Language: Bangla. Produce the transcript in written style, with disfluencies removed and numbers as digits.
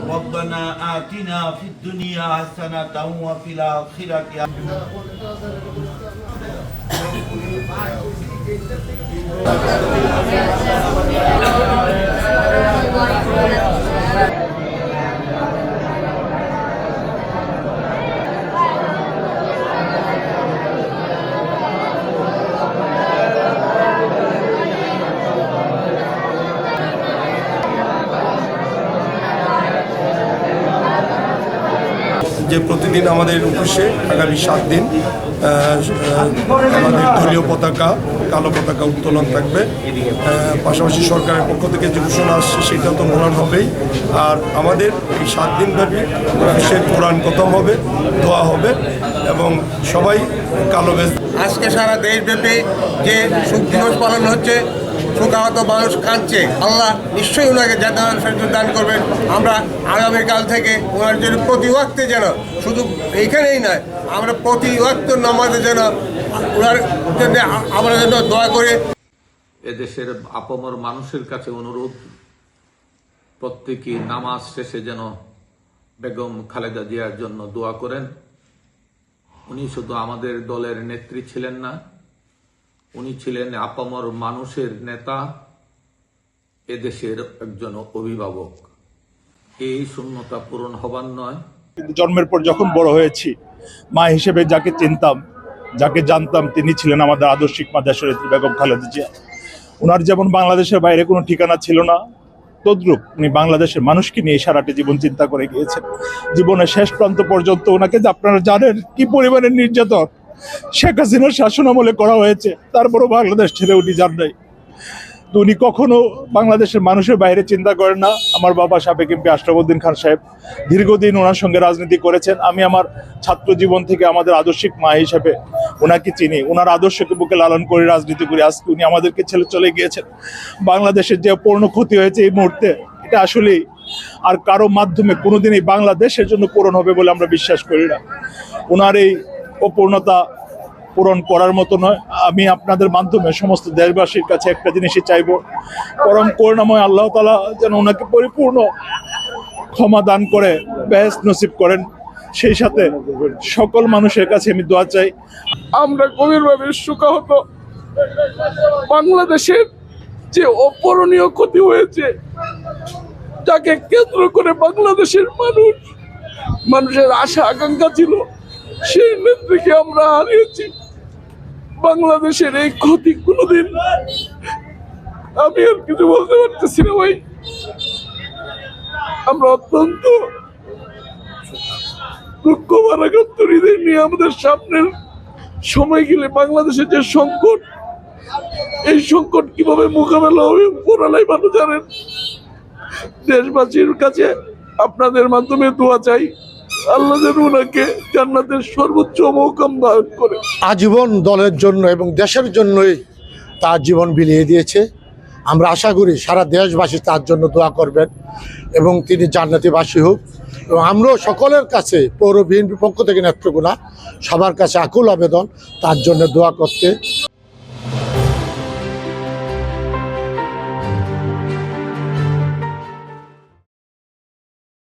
ربنا آتنا في الدنيا حسنة وفي الآخرة যে প্রতিদিন আমাদের অফিসে আগামী 7 দিন আমাদের দলীয় পতাকা কালো পতাকা উত্তোলন থাকবে। পাশাপাশি সরকারের পক্ষ থেকে যে ঘোষণা আসছে সেটা তো বলার হবেই। আর আমাদের এই 7 দিনব্যাপী অফিসে কোরআন খতম হবে, দোয়া হবে এবং সবাই কালো বেশ। আজকে সারা দেশব্যাপী যে শোক দিবস পালন হচ্ছে, শোকাহত মানুষ কাঁদছে, আল্লাহ নিশ্চয়ই ওনাকে জান্নাতুল দান করবেন। আমরা আগামীকাল থেকে ওনার জন্য প্রতি ওয়াক্তে যেন, শুধু এইখানেই নয়, আমরা প্রতি ওয়াক্ত নামাজে যেন ওনার জন্য আমরা যেন দোয়া করে। এদেশের আপামর মানুষের কাছে অনুরোধ, প্রত্যেকেই নামাজ শেষে যেন বেগম খালেদা জিয়ার জন্য দোয়া করেন। উনি শুধু আমাদের দলের নেত্রী ছিলেন না, উনি ছিলেন আপামর মানুষের নেতা, এদেশের একজন অভিভাবক। এই শূন্যতা পূরণ হবার নয়। জন্মের পর যখন বড় হয়েছি, মা হিসেবে যাকে চিনতাম, যাকে জানতাম, তিনি ছিলেন আমাদের আদর্শিক মা দেশনেত্রী বেগম খালেদা জিয়া। ওনার যেমন বাংলাদেশের বাইরে কোনো ঠিকানা ছিল না, তদ্রূপ উনি বাংলাদেশের মানুষকে নিয়ে সারাটি জীবন চিন্তা করে গিয়েছেন। জীবনের শেষ প্রান্ত পর্যন্ত ওনাকে আপনারা জানেন কি পরিমাণের নির্যাতন শেখ হাসিনার শাসন আমলে করা হয়েছে, তারপরও বাংলাদেশ ছেড়ে উনি যান নাই। তো উনি কখনো বাংলাদেশের মানুষের বাইরে চিন্তা করেন না। আমার বাবা সাবেক এমপি আশরাফউদ্দিন খান সাহেব দীর্ঘদিন ওনার সঙ্গে রাজনীতি করেছেন। আমি আমার ছাত্র জীবন থেকে আমাদের আদর্শিক মা হিসেবে ওনাকে চিনি, ওনার আদর্শকে বুকে লালন করে রাজনীতি করি। আজকে উনি আমাদেরকে ছেড়ে চলে গিয়েছেন। বাংলাদেশের যে পূর্ণ ক্ষতি হয়েছে এই মুহূর্তে, এটা আসলেই আর কারো মাধ্যমে কোনোদিন এই বাংলাদেশের জন্য পূরণ হবে বলে আমরা বিশ্বাস করি না। ওনার এই অপূর্ণতা পূরণ করার মতো নয়। আমি আপনাদের মাধ্যমে সমস্ত দেশবাসীর কাছে একটা জিনিসই চাইব, পরম করুণাময় আল্লাহ তাআলা যেন ওনাকে পরিপূর্ণ ক্ষমা দান করে বেহেশত নসিব করেন। সেই সাথে সকল মানুষের কাছে আমি দোয়া চাই। আমরা গভীরভাবে শোকাহত। বাংলাদেশের যে অপূরণীয় ক্ষতি হয়েছে, যাকে কেন্দ্র করে বাংলাদেশের মানুষের আশা আকাঙ্ক্ষা ছিল, সেই নেত্রীকে আমরা হারিয়েছি। বাংলাদেশের এই ক্ষতি কোনোদিন, আমি আর কিছু বলতে পারতেছি না ভাই। আমরা অত্যন্ত দুঃখ ভারাক্রান্ত হৃদয় নিয়ে আমাদের সামনের সময় গেলে বাংলাদেশের যে সংকট, এই সংকট কিভাবে মোকাবেলা হবে পুরালাই ভালো জানেন। দেশবাসীর কাছে আপনাদের মাধ্যমে দোয়া চাই, আল্লাহ যেন ওনাকে জান্নাতের সর্বোচ্চ মওকাম দান করে। আজীবন দলের জন্য এবং দেশের জন্যই তার জীবন বিলিয়ে দিয়েছে। আমরা আশা করি সারা দেশবাসী তার জন্য দোয়া করবেন এবং তিনি জান্নাতীবাসী হোক। এবং আমরাও সকলের কাছে, পৌর বিএনপির পক্ষ থেকে নেতৃত্বগুলা সবার কাছে আকুল আবেদন তার জন্য দোয়া করতে।